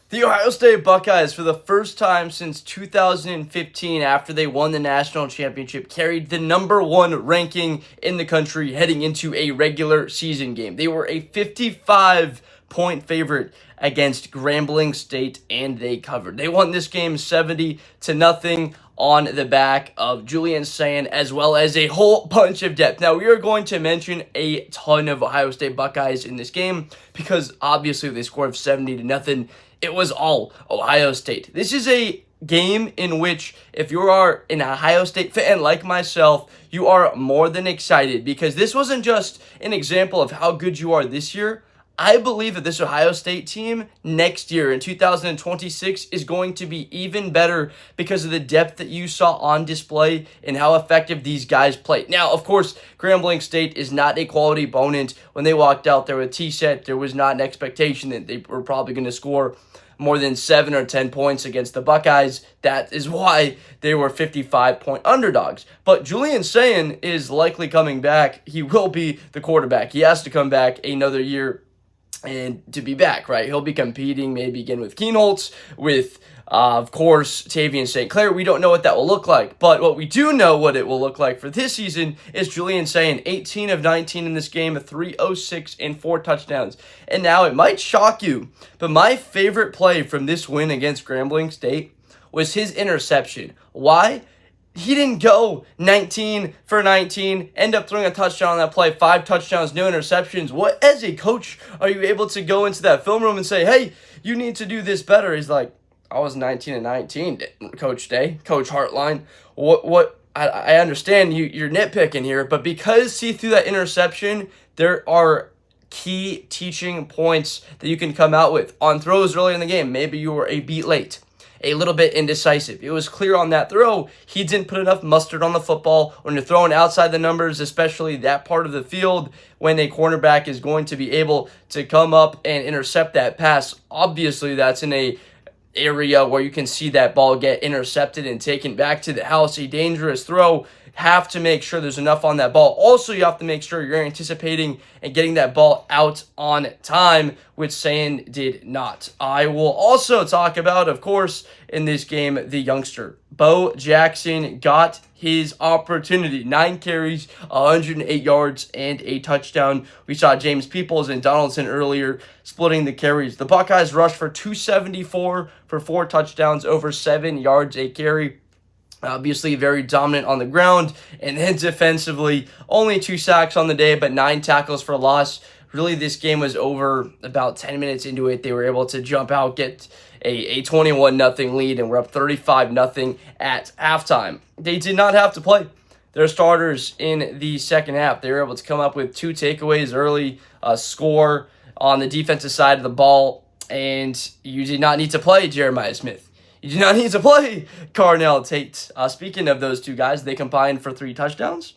The Ohio State Buckeyes, for the first time since 2015, after they won the national championship, carried the #1 ranking in the country heading into a regular season game. They were a 55-point favorite against Grambling State, and they covered. They won this game 70-0 on the back of Julian Sayin, as well as a whole bunch of depth. Now, we are going to mention a ton of Ohio State Buckeyes in this game because obviously they scored 70-0. It was all Ohio State. This is a game in which, if you are an Ohio State fan like myself, you are more than excited because this wasn't just an example of how good you are this year. I believe that this Ohio State team next year in 2026 is going to be even better because of the depth that you saw on display and how effective these guys played. Now, of course, Grambling State is not a quality opponent. When they walked out there with T-set, there was not an expectation that they were probably going to score more than 7 or 10 points against the Buckeyes. That is why they were 55-point underdogs. But Julian Sayin is likely coming back. He will be the quarterback. He has to come back another year and to be back, right? He'll be competing maybe again with Keenholz, with, of course, Tavian St. Clair. We don't know what that will look like, but what we do know what it will look like for this season is Julian Sayin, 18 of 19 in this game, 306 and 4 touchdowns. And now it might shock you, but my favorite play from this win against Grambling State was his interception. Why? He didn't go 19 for 19, end up throwing a touchdown on that play, 5 touchdowns, no interceptions. What, as a coach, are you able to go into that film room and say, hey, you need to do this better? He's like, I was 19 and 19, Coach Day, Coach Hartline. I understand you're nitpicking here, but because he threw that interception, there are key teaching points that you can come out with. On throws early in the game, maybe you were a beat late, a little bit indecisive. It was clear on that throw he didn't put enough mustard on the football. When you're throwing outside the numbers, especially that part of the field, when a cornerback is going to be able to come up and intercept that pass, obviously that's in a area where you can see that ball get intercepted and taken back to the house. A dangerous throw. Have to make sure there's enough on that ball. Also, you have to make sure you're anticipating and getting that ball out on time, which Sayin did not. I will also talk about, of course, in this game, the youngster. Bo Jackson got his opportunity. 9 carries, 108 yards, and a touchdown. We saw James Peoples and Donaldson earlier splitting the carries. The Buckeyes rushed for 274 for 4 touchdowns, over 7 yards a carry. Obviously very dominant on the ground, and then defensively, only 2 sacks on the day, but 9 tackles for loss. Really, this game was over about 10 minutes into it. They were able to jump out, get a 21-0 lead, and we're up 35-0 at halftime. They did not have to play their starters in the second half. They were able to come up with 2 takeaways early, score on the defensive side of the ball, and you did not need to play Jeremiah Smith. You do not need to play Carnell Tate. Speaking of those 2 guys, they combined for 3 touchdowns.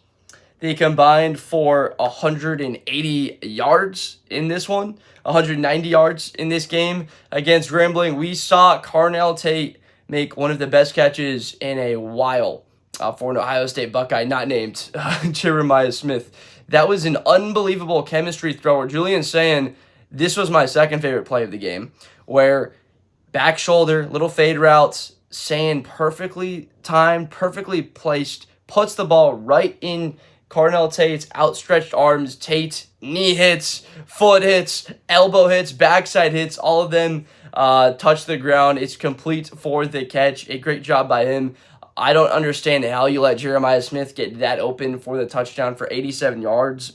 They combined for 180 yards in this one, 190 yards in this game against Grambling. We saw Carnell Tate make one of the best catches in a while for an Ohio State Buckeye, not named Jeremiah Smith. That was an unbelievable chemistry thrower. Julian Sayin, this was my second favorite play of the game, where back shoulder, little fade routes, Sayin perfectly timed, perfectly placed, puts the ball right in Carnell Tate's outstretched arms. Tate, knee hits, foot hits, elbow hits, backside hits, all of them touch the ground. It's complete for the catch. A great job by him. I don't understand how you let Jeremiah Smith get that open for the touchdown for 87 yards.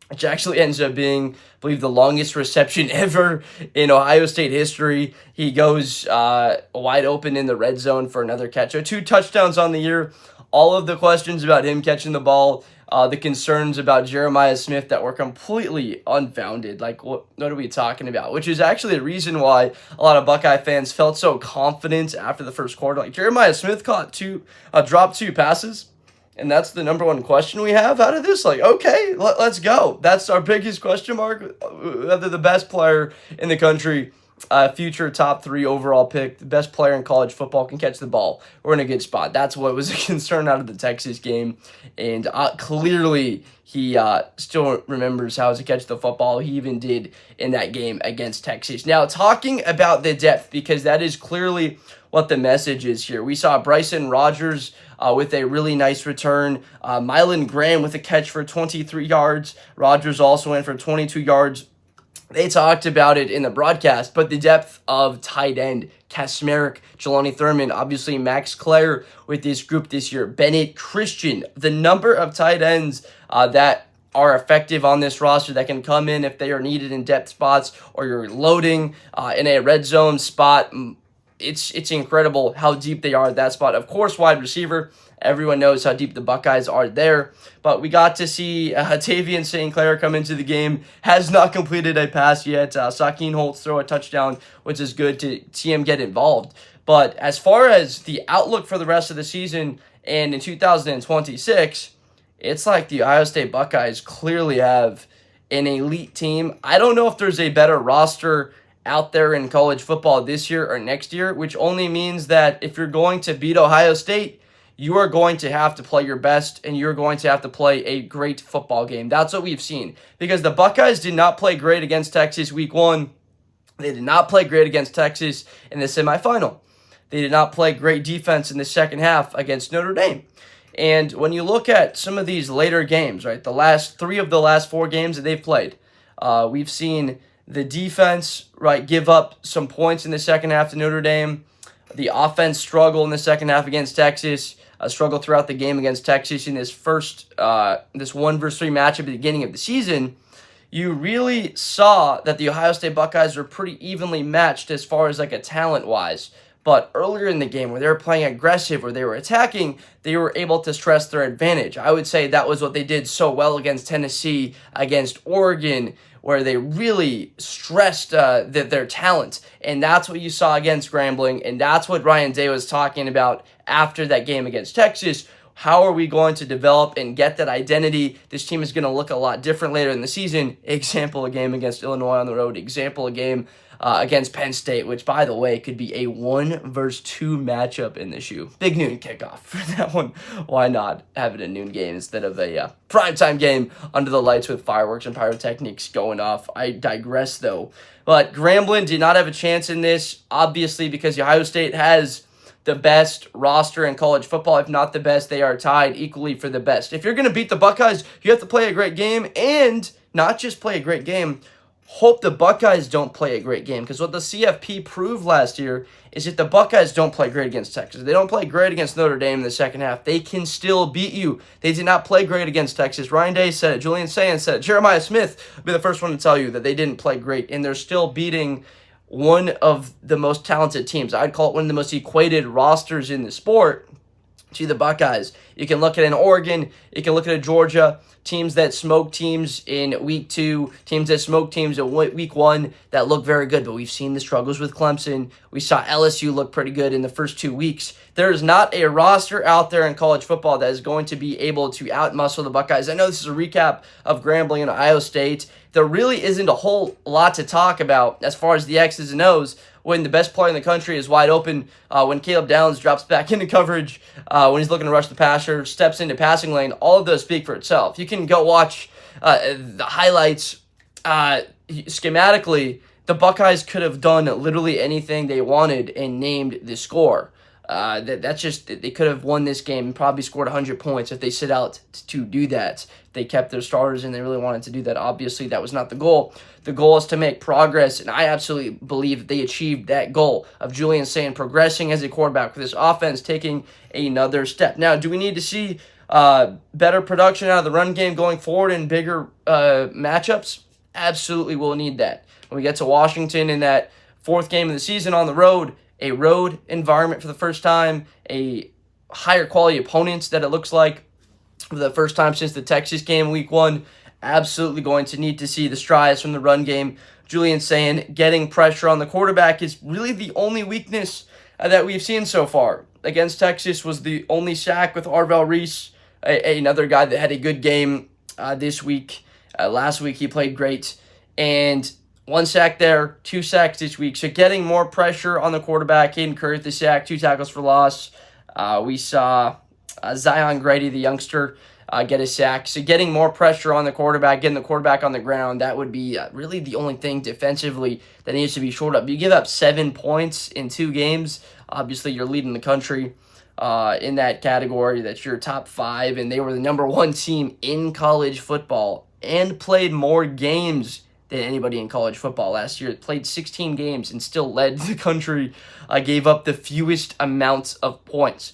Which actually ends up being, I believe, the longest reception ever in Ohio State history. He goes wide open in the red zone for another catch. So 2 touchdowns on the year. All of the questions about him catching the ball, the concerns about Jeremiah Smith that were completely unfounded. Like, what are we talking about? Which is actually the reason why a lot of Buckeye fans felt so confident after the first quarter. Like, Jeremiah Smith dropped 2 passes. And that's the #1 question we have out of this. Like, okay, let's go. That's our biggest question mark. Whether the best player in the country future top 3 overall pick, the best player in college football, can catch the ball. We're in a good spot. That's what was a concern out of the Texas game. And clearly he still remembers how to catch the football. He even did in that game against Texas. Now, talking about the depth, because that is clearly what the message is here. We saw Bryson Rogers with a really nice return. Mylan Graham with a catch for 23 yards. Rogers also in for 22 yards. They talked about it in the broadcast, but the depth of tight end, Kasmerick, Jelani Thurman, obviously Max Clare with this group this year, Bennett Christian, the number of tight ends that are effective on this roster that can come in if they are needed in depth spots or you're loading in a red zone spot. It's incredible how deep they are at that spot. Of course, wide receiver. Everyone knows how deep the Buckeyes are there. But we got to see Tavian St. Clair come into the game. Has not completed a pass yet. Sakeem Holtz throw a touchdown, which is good to see him get involved. But as far as the outlook for the rest of the season and in 2026, it's like the Ohio State Buckeyes clearly have an elite team. I don't know if there's a better roster out there in college football this year or next year, which only means that if you're going to beat Ohio State, you are going to have to play your best and you're going to have to play a great football game. That's what we've seen, because the Buckeyes did not play great against Texas week 1. They did not play great against Texas in the semifinal. They did not play great defense in the second half against Notre Dame. And when you look at some of these later games, right, the last 3 of the last 4 games that they've played, we've seen the defense, right, give up some points in the second half to Notre Dame. The offense struggle in the second half against Texas. Struggle throughout the game against Texas in this first, this 1 versus 3 matchup at the beginning of the season. You really saw that the Ohio State Buckeyes were pretty evenly matched as far as like a talent-wise. But earlier in the game, where they were playing aggressive, where they were attacking, they were able to stress their advantage. I would say that was what they did so well against Tennessee, against Oregon, where they really stressed their talent. And that's what you saw against Grambling, and that's what Ryan Day was talking about after that game against Texas. How are we going to develop and get that identity? This team is going to look a lot different later in the season. Example, a game against Illinois on the road. Example, a game against Penn State, which, by the way, could be a 1 versus 2 matchup in the shoe. Big noon kickoff for that one. Why not have it a noon game instead of a primetime game under the lights with fireworks and pyrotechnics going off? I digress, though. But Grambling did not have a chance in this, obviously, because Ohio State has the best roster in college football. If not the best, they are tied equally for the best. If you're going to beat the Buckeyes, you have to play a great game, and not just play a great game, hope the Buckeyes don't play a great game, because what the CFP proved last year is if the Buckeyes don't play great against Texas, they don't play great against Notre Dame in the second half, they can still beat you. They did not play great against Texas. Ryan Day said it. Julian Sayin said it. Jeremiah Smith will be the first one to tell you that they didn't play great, and they're still beating one of the most talented teams. I'd call it one of the most equated rosters in the sport to the Buckeyes. You can look at an Oregon, you can look at a Georgia, teams that smoke teams in week 2, teams that smoke teams in week 1 that look very good. But we've seen the struggles with Clemson. We saw LSU look pretty good in the first 2 weeks. There is not a roster out there in college football that is going to be able to outmuscle the Buckeyes. I know this is a recap of Grambling and Ohio State. There really isn't a whole lot to talk about as far as the X's and O's when the best player in the country is wide open, when Caleb Downs drops back into coverage, when he's looking to rush the passer, steps into passing lane. All of those speak for itself. You can go watch the highlights. Schematically, the Buckeyes could have done literally anything they wanted and named the score. That's just, they could have won this game and probably scored 100 points if they set out to do that. They kept their starters and they really wanted to do that. Obviously, that was not the goal. The goal is to make progress, and I absolutely believe that they achieved that goal of Julian Sayin progressing as a quarterback for this offense, taking another step. Now, do we need to see better production out of the run game going forward in bigger matchups? Absolutely, we'll need that. When we get to Washington in that 4th game of the season on the road, a road environment for the first time, a higher quality opponents that it looks like for the first time since the Texas game week 1. Absolutely going to need to see the strides from the run game. Julian Sayin getting pressure on the quarterback is really the only weakness that we've seen so far. Against Texas was the only sack with Arvell Reese, another guy that had a good game this week. Last week he played great. And 1 sack there, 2 sacks this week. So getting more pressure on the quarterback. Hayden Curry, the sack, 2 tackles for loss. We saw Zion Grady, the youngster, get a sack. So getting more pressure on the quarterback, getting the quarterback on the ground, that would be really the only thing defensively that needs to be shored up. You give up 7 points in 2 games. Obviously, you're leading the country in that category. That's your top 5, and they were the #1 team in college football and played more games than anybody in college football last year. It played 16 games and still led the country, gave up the fewest amounts of points.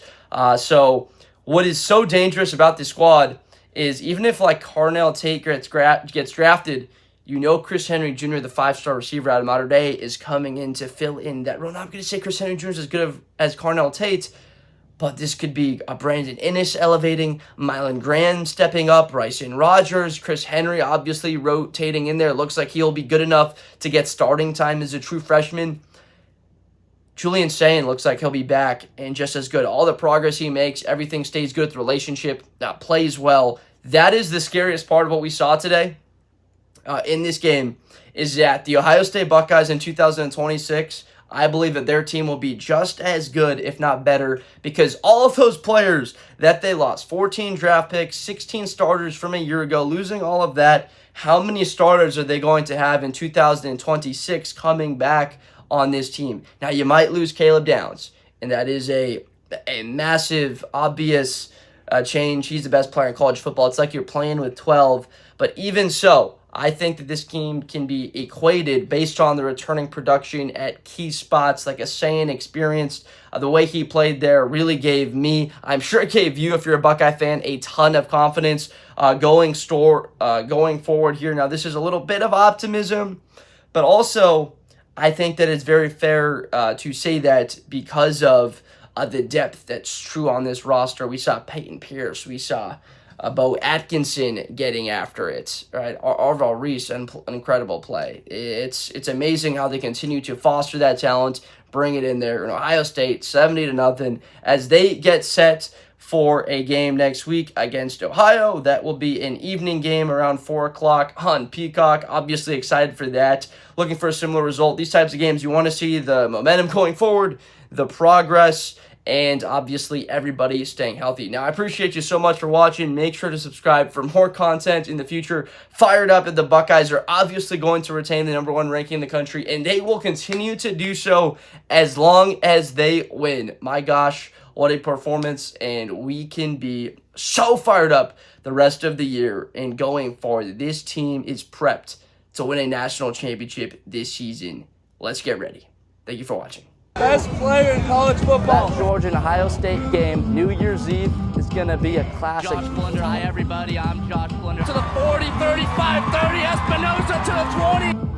So what is so dangerous about this squad is even if like Carnell Tate gets drafted, you know Chris Henry Jr., the 5-star receiver out of Mater Dei, is coming in to fill in that role. Now, I'm going to say Chris Henry Jr. is as good as Carnell Tate, but this could be a Brandon Inniss elevating, Mylan Graham stepping up, Bryson Rogers, Chris Henry obviously rotating in there. Looks like he'll be good enough to get starting time as a true freshman. Julian Sayin looks like he'll be back and just as good. All the progress he makes, everything stays good. The relationship plays well. That is the scariest part of what we saw today in this game, is that the Ohio State Buckeyes in 2026, I believe that their team will be just as good, if not better, because all of those players that they lost, 14 draft picks, 16 starters from a year ago, losing all of that, how many starters are they going to have in 2026 coming back on this team? Now, you might lose Caleb Downs, and that is a massive, obvious change. He's the best player in college football. It's like you're playing with 12, but even so, I think that this team can be equated based on the returning production at key spots, like a Sayin experience. The way he played there really gave me, I'm sure it gave you, if you're a Buckeye fan, a ton of confidence going forward here. Now, this is a little bit of optimism, but also I think that it's very fair to say that because of the depth that's true on this roster. We saw Peyton Pierce. We saw Bo Atkinson getting after it, right? Arval Reese, an incredible play. It's amazing how they continue to foster that talent, bring it in there. In Ohio State, 70-0, as they get set for a game next week against Ohio. That will be an evening game around 4 o'clock on Peacock. Obviously excited for that. Looking for a similar result. These types of games, you want to see the momentum going forward, the progress, and obviously everybody staying healthy. Now, I appreciate you so much for watching. Make sure to subscribe for more content in the future. Fired up that the Buckeyes are obviously going to retain the #1 ranking in the country, and they will continue to do so as long as they win. My gosh, what a performance, and we can be so fired up the rest of the year and going forward. This team is prepped to win a national championship this season. Let's get ready. Thank you for watching. Best player in college football. That Georgia and Ohio State game, New Year's Eve, is going to be a classic. Josh Blunder, hi everybody, I'm Josh Blunder. To the 40, 35, 30, Espinosa to the 20.